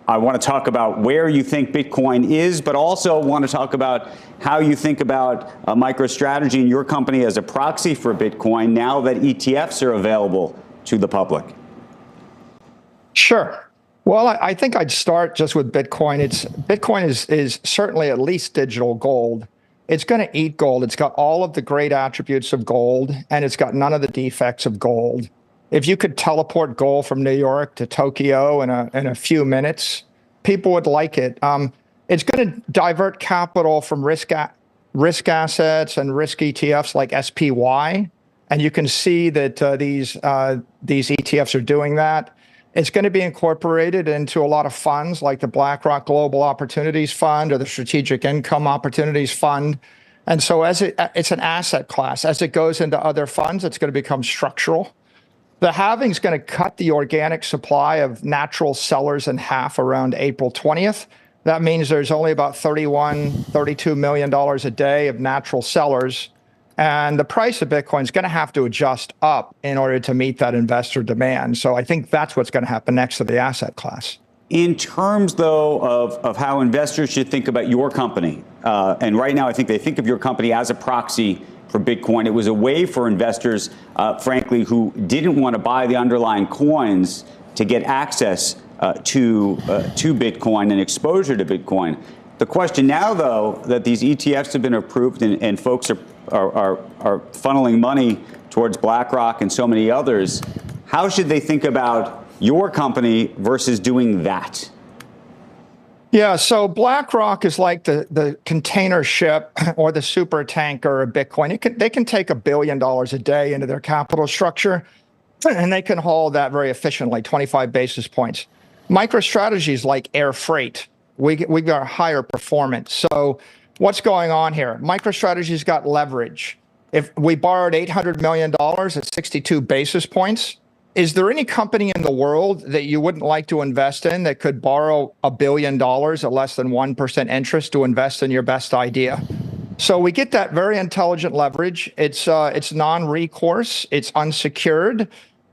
I want to talk about where you think Bitcoin is, but also want to talk about how you think about MicroStrategy and your company as a proxy for Bitcoin now that ETFs are available to the public. Sure. Well, I think I'd start just with Bitcoin. Bitcoin is certainly at least digital gold. It's going to eat gold. It's got all of the great attributes of gold, and it's got none of the defects of gold. If you could teleport gold from New York to Tokyo in a few minutes, people would like it. It's going to divert capital from risk assets and risk ETFs like SPY, and you can see that these ETFs are doing that. It's going to be incorporated into a lot of funds like the BlackRock Global Opportunities Fund or the Strategic Income Opportunities Fund. And so it's an asset class. As it goes into other funds, it's going to become structural. The halving is going to cut the organic supply of natural sellers in half around April 20th. That means there's only about $32 million a day of natural sellers. And the price of Bitcoin is going to have to adjust up in order to meet that investor demand. So I think that's what's going to happen next to the asset class. In terms, though, of how investors should think about your company, and right now I think they think of your company as a proxy for Bitcoin. It was a way for investors, frankly, who didn't want to buy the underlying coins to get access to Bitcoin and exposure to Bitcoin. The question now, though, that these ETFs have been approved and folks are funneling money towards BlackRock and so many others, how should they think about your company versus doing that? Yeah, so BlackRock is like the container ship or the super tanker of Bitcoin. They can take $1 billion a day into their capital structure, and they can haul that very efficiently, 25 basis points. MicroStrategy is like air freight. We got higher performance. So what's going on here? MicroStrategy's got leverage. If we borrowed $800 million at 62 basis points, is there any company in the world that you wouldn't like to invest in that could borrow $1 billion at less than 1% interest to invest in your best idea? So we get that very intelligent leverage. It's non-recourse, it's unsecured,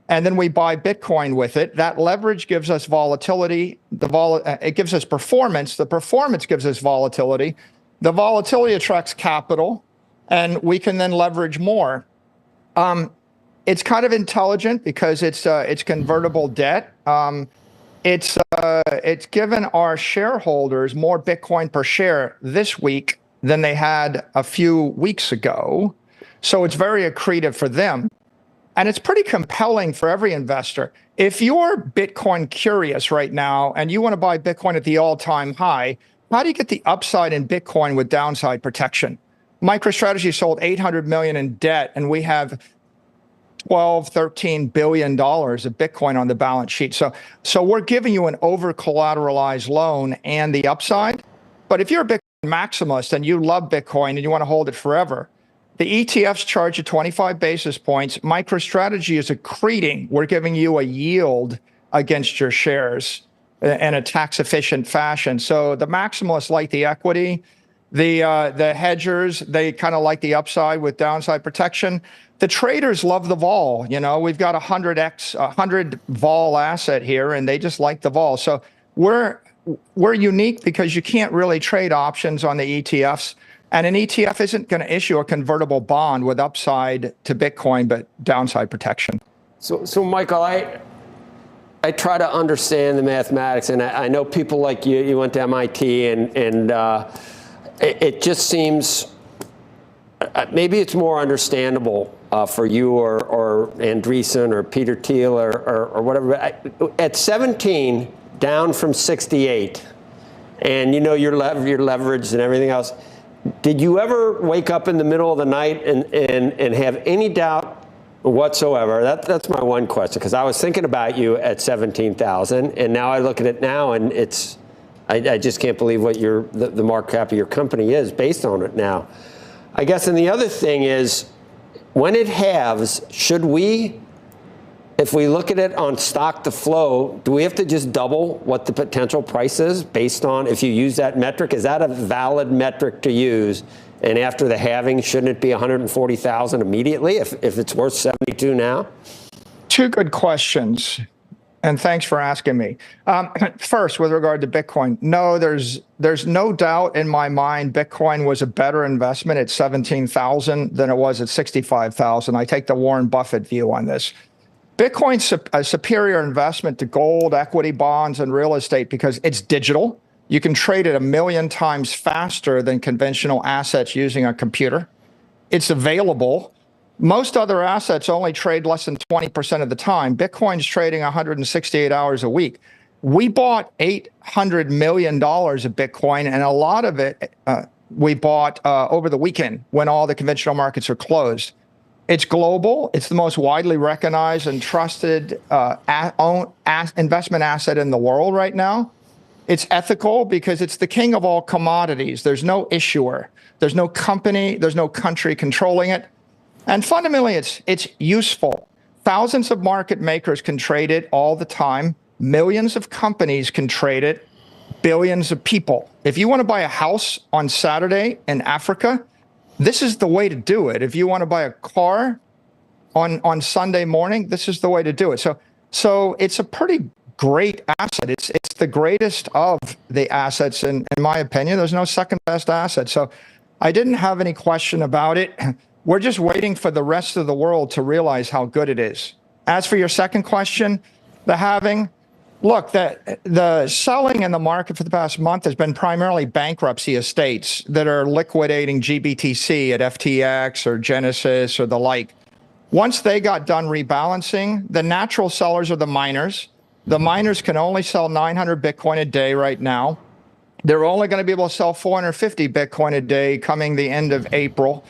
and then we buy Bitcoin with it. That leverage gives us volatility. It gives us performance. The performance gives us volatility. The volatility attracts capital, and we can then leverage more. It's kind of intelligent because it's convertible debt. It's given our shareholders more Bitcoin per share this week than they had a few weeks ago. So it's very accretive for them. And it's pretty compelling for every investor. If you're Bitcoin curious right now and you want to buy Bitcoin at the all-time high, how do you get the upside in Bitcoin with downside protection? MicroStrategy sold $800 million in debt, and we have $13 billion of Bitcoin on the balance sheet. So we're giving you an over-collateralized loan and the upside. But if you're a Bitcoin maximalist and you love Bitcoin and you want to hold it forever, the ETFs charge you 25 basis points. MicroStrategy is accreting. We're giving you a yield against your shares in a tax-efficient fashion. So the maximalists like the equity. The hedgers, they kind of like the upside with downside protection. The traders love the vol. You know, we've got 100 vol asset here, and they just like the vol. So we're unique because you can't really trade options on the ETFs, and an ETF isn't going to issue a convertible bond with upside to Bitcoin but downside protection. So Michael, I try to understand the mathematics, and I know people like you went to MIT, and it just seems maybe it's more understandable for you or Andreessen or Peter Thiel or whatever. At 17, down from 68, and you know your leverage and everything else. Did you ever wake up in the middle of the night and have any doubt whatsoever? That's my one question, because I was thinking about you at 17,000, and now I look at it now, and I just can't believe what the market cap of your company is based on it now. I guess, and the other thing is, when it halves, should we, if we look at it on stock to flow, do we have to just double what the potential price is based on, if you use that metric? Is that a valid metric to use? And after the halving, shouldn't it be 140,000 immediately if it's worth 72 now? Two good questions. and thanks for asking me. First, with regard to Bitcoin, no, there's no doubt in my mind Bitcoin was a better investment at 17,000 than it was at 65,000. I take the Warren Buffett view on this. Bitcoin's a superior investment to gold, equity, bonds, and real estate because it's digital. You can trade it 1,000,000 times faster than conventional assets using a computer. It's available. Most other assets only trade less than 20% of the time. Bitcoin's trading 168 hours a week. We bought $800 million of Bitcoin, and a lot of it we bought over the weekend when all the conventional markets are closed. It's global. It's the most widely recognized and trusted investment asset in the world right now. It's ethical because it's the king of all commodities. There's no issuer. There's no company. There's no country controlling it. And fundamentally, it's useful. Thousands of market makers can trade it all the time. Millions of companies can trade it. Billions of people. If you want to buy a house on Saturday in Africa, this is the way to do it. If you want to buy a car on Sunday morning, this is the way to do it. So it's a pretty great asset. It's the greatest of the assets, in my opinion. There's no second best asset. So I didn't have any question about it. We're just waiting for the rest of the world to realize how good it is. As for your second question, the halving, look, the selling in the market for the past month has been primarily bankruptcy estates that are liquidating GBTC at FTX or Genesis or the like. Once they got done rebalancing, the natural sellers are the miners. The miners can only sell 900 Bitcoin a day right now. They're only going to be able to sell 450 Bitcoin a day coming the end of April.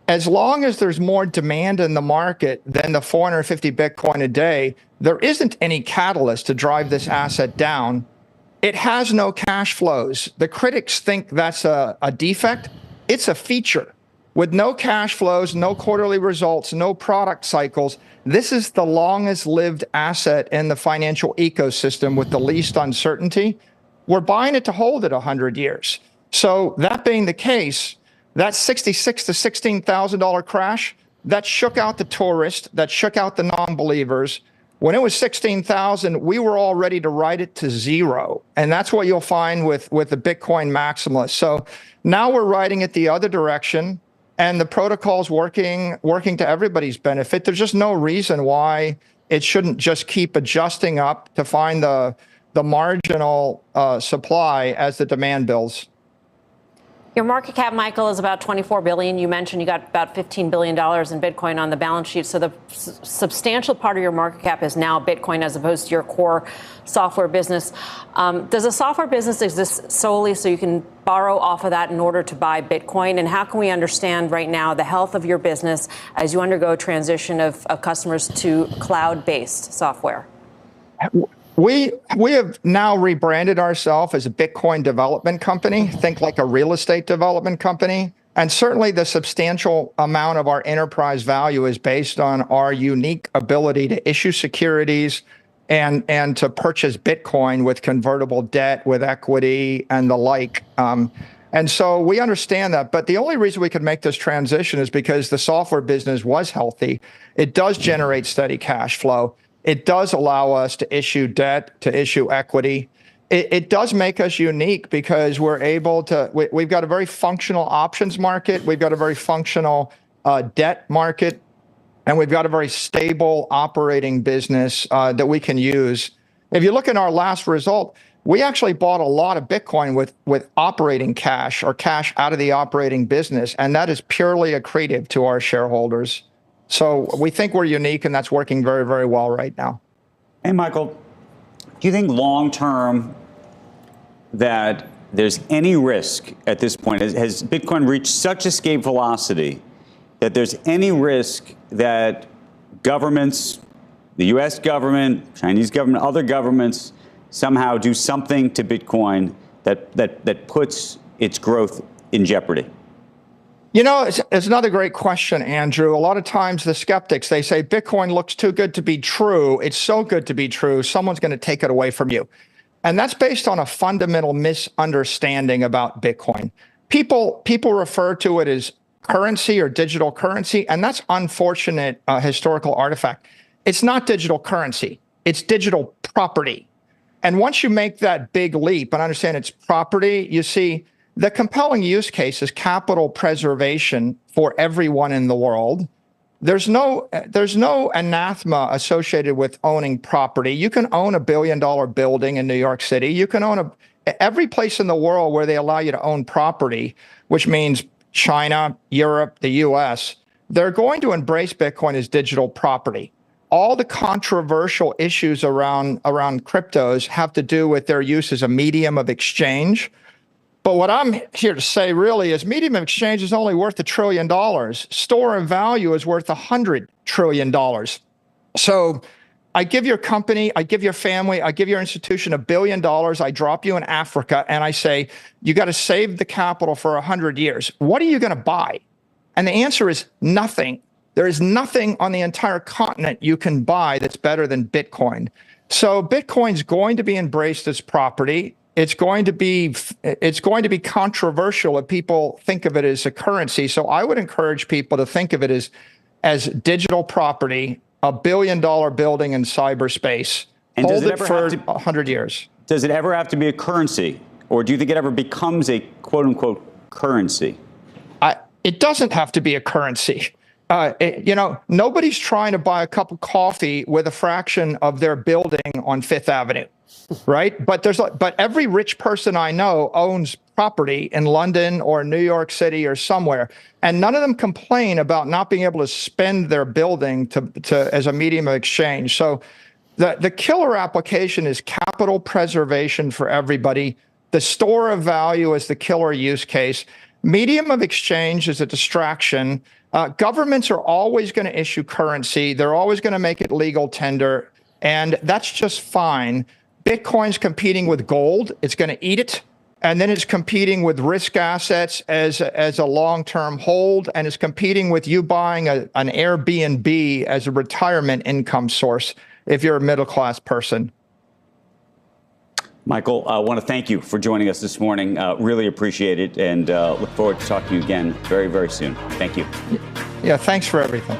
As long as there's more demand in the market than the 450 Bitcoin a day, there isn't any catalyst to drive this asset down. It has no cash flows. The critics think that's a defect. It's a feature. With no cash flows, no quarterly results, no product cycles, this is the longest lived asset in the financial ecosystem with the least uncertainty. We're buying it to hold it 100 years. So that being the case, that $66,000 to $16,000 crash, that shook out the tourists, that shook out the non-believers. When it was 16,000, we were all ready to write it to zero. And that's what you'll find with the Bitcoin maximalists. So now we're writing it the other direction, and the protocol's working to everybody's benefit. There's just no reason why it shouldn't just keep adjusting up to find the marginal supply as the demand builds. Your market cap, Michael, is about $24 billion. You mentioned you got about $15 billion in Bitcoin on the balance sheet. So the substantial part of your market cap is now Bitcoin as opposed to your core software business. Does a software business exist solely so you can borrow off of that in order to buy Bitcoin? And how can we understand right now the health of your business as you undergo transition of customers to cloud-based software? We have now rebranded ourselves as a Bitcoin development company, think like a real estate development company. And certainly the substantial amount of our enterprise value is based on our unique ability to issue securities and to purchase Bitcoin with convertible debt, with equity and the like. And so we understand that. But the only reason we could make this transition is because the software business was healthy. It does generate steady cash flow. It does allow us to issue debt, to issue equity. It does make us unique because we're able to, we've got a very functional options market. We've got a very functional debt market. And we've got a very stable operating business that we can use. If you look at our last result, we actually bought a lot of Bitcoin with operating cash or cash out of the operating business. And that is purely accretive to our shareholders. So we think we're unique, and that's working very, very well right now. Hey, Michael, do you think long-term that there's any risk at this point? Has Bitcoin reached such escape velocity that there's any risk that governments, the U.S. government, Chinese government, other governments, somehow do something to Bitcoin that puts its growth in jeopardy? You know, it's another great question, Andrew. A lot of times the skeptics, they say Bitcoin looks too good to be true. It's so good to be true, someone's going to take it away from you. And that's based on a fundamental misunderstanding about Bitcoin. People refer to it as currency or digital currency, and that's unfortunate historical artifact. It's not digital currency. it's digital property. And once you make that big leap and understand it's property, you see the compelling use case is capital preservation for everyone in the world. There's no anathema associated with owning property. You can own $1 billion building in New York City. You can own every place in the world where they allow you to own property, which means China, Europe, the US. They're going to embrace Bitcoin as digital property. All the controversial issues around cryptos have to do with their use as a medium of exchange. But what I'm here to say really is medium of exchange is only worth $1 trillion. Store of value is worth $100 trillion. So I give your company, I give your family, I give your institution $1 billion. I drop you in Africa and I say, you got to save the capital for 100 years. What are you going to buy? And the answer is nothing. There is nothing on the entire continent you can buy that's better than Bitcoin. So Bitcoin's going to be embraced as property. It's going to be controversial if people think of it as a currency. So I would encourage people to think of it as digital property, $1 billion building in cyberspace. And hold it for 100 years. Does it ever have to be a currency? Or do you think it ever becomes a quote unquote currency? It doesn't have to be a currency. Nobody's trying to buy a cup of coffee with a fraction of their building on Fifth Avenue, right? But every rich person I know owns property in London or New York City or somewhere, and none of them complain about not being able to spend their building as a medium of exchange. So the killer application is capital preservation for everybody. The store of value is the killer use case. Medium of exchange is a distraction. Governments are always going to issue currency. They're always going to make it legal tender, and that's just fine. Bitcoin's competing with gold. It's going to eat it, and then it's competing with risk assets as a long-term hold, and it's competing with you buying an Airbnb as a retirement income source if you're a middle-class person. Michael, I want to thank you for joining us this morning. Really appreciate it, and look forward to talking to you again very, very soon. Thank you. Yeah, thanks for everything.